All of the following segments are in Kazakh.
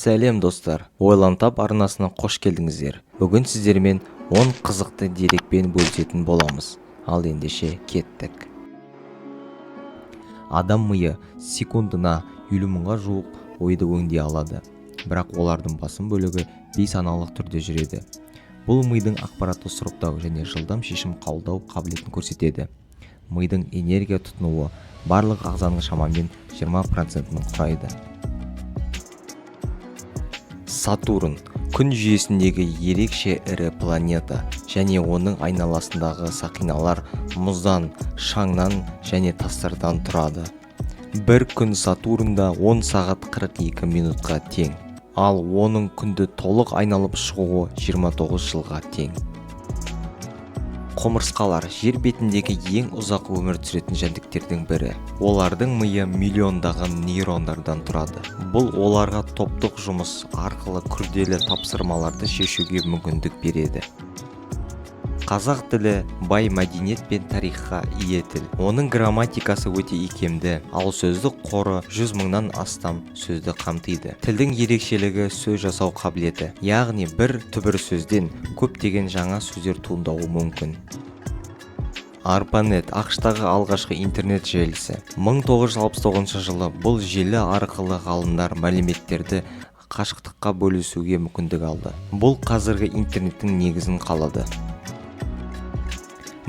Сәлем достар, ойлантап арнасына қош келдіңіздер. Бүгін сіздермен 10 қызықты дерекпен бөлісетін боламыз. Ал ендеше кеттік. Адам миы секундына 50 мыңға жуық ойды өңдей алады. Бірақ олардың басым бөлігі бейсаналық түрде жүреді. Бұл мидың ақпаратты сұрыптау және жылдам шешім қабылдау қабілетін көрсетеді. Мидың энергия тұтынуы барлық ағзаның шамамен 20%-ын құрайды. Сатурн күн жүйесіндегі ерекше ірі планета және оның айналасындағы сақиналар мұздан, шаңнан және тастардан тұрады. Бір күн Сатурнда 10 сағат 42 минутқа тең, ал оның күнді толық айналып шығуы 29 жылға тең. Құмырсқалар жер бетіндегі ең ұзақ өмір сүретін жәндіктердің бірі. Олардың миы миллиондаған нейрондардан тұрады. Бұл оларға топтық жұмыс арқылы күрделі тапсырмаларды шешуге мүмкіндік береді. Қазақ тілі бай мәдениет пен тарихқа ие тіл. Оның грамматикасы өте икемді, ал сөздік қоры 100 мыңнан астам сөзді қамтиды. Тілдің ерекшелігі сөз жасау қабілеті, яғни бір түбір сөзден көптеген жаңа сөздер туындауы мүмкін. ARPANET ақштағы алғашқы интернет желісі. 1969 жылы бұл желі арқылы ғалымдар мәліметтерді қашықтыққа бөлісуге мүмкіндік алды. Бұл қазіргі интернеттің негізін қалады.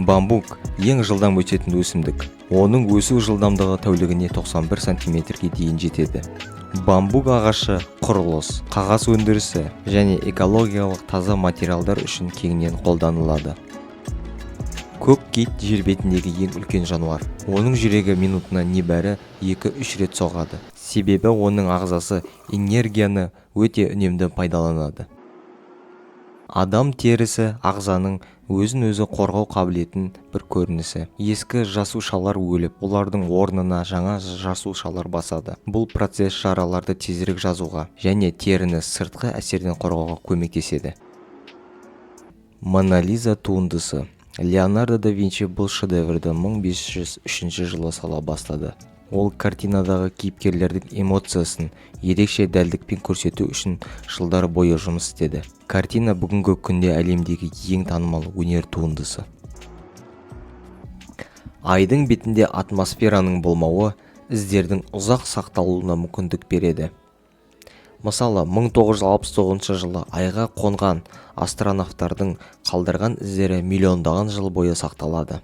Бамбук ең жылдам өсетін өсімдік. Оның өсу жылдамдығы тәулігіне 91 сантиметрге дейін жетеді. Бамбук ағашы құрылыс, қағаз өндірісі және экологиялық таза материалдар үшін кеңінен қолданылады. Көк кит жер бетіндегі ең үлкен жануар. Оның жүрегі минутына небәрі 2-3 рет соғады. Себебі оның ағзасы энергияны өте үнемді пайдаланады. Адам терісі ағзаның өзін-өзі қорғау қабілетін бір көрінісі. Ескі жасушалар өліп, олардың орнына жаңа жасушалар басады. Бұл процесс жараларды тезірек жазуға және теріні сыртқы әсерден қорғауға көмектеседі. Мона Лиза туындысы. Леонардо да Винчи бұл шедеврді 1503 жылы сала бастады. Ол картинадағы кейіпкерлердің эмоциясын ерекше дәлдікпен көрсету үшін жылдар бойы жұмыс істеді. Картина бүгінгі күнде әлемдегі ең танымал өнер туындысы. Айдың бетінде атмосфераның болмауы іздердің ұзақ сақталуына мүмкіндік береді. Мысалы, 1969 жылы айға қонған астронавтардың қалдырған іздері миллиондаған жыл бойы сақталады.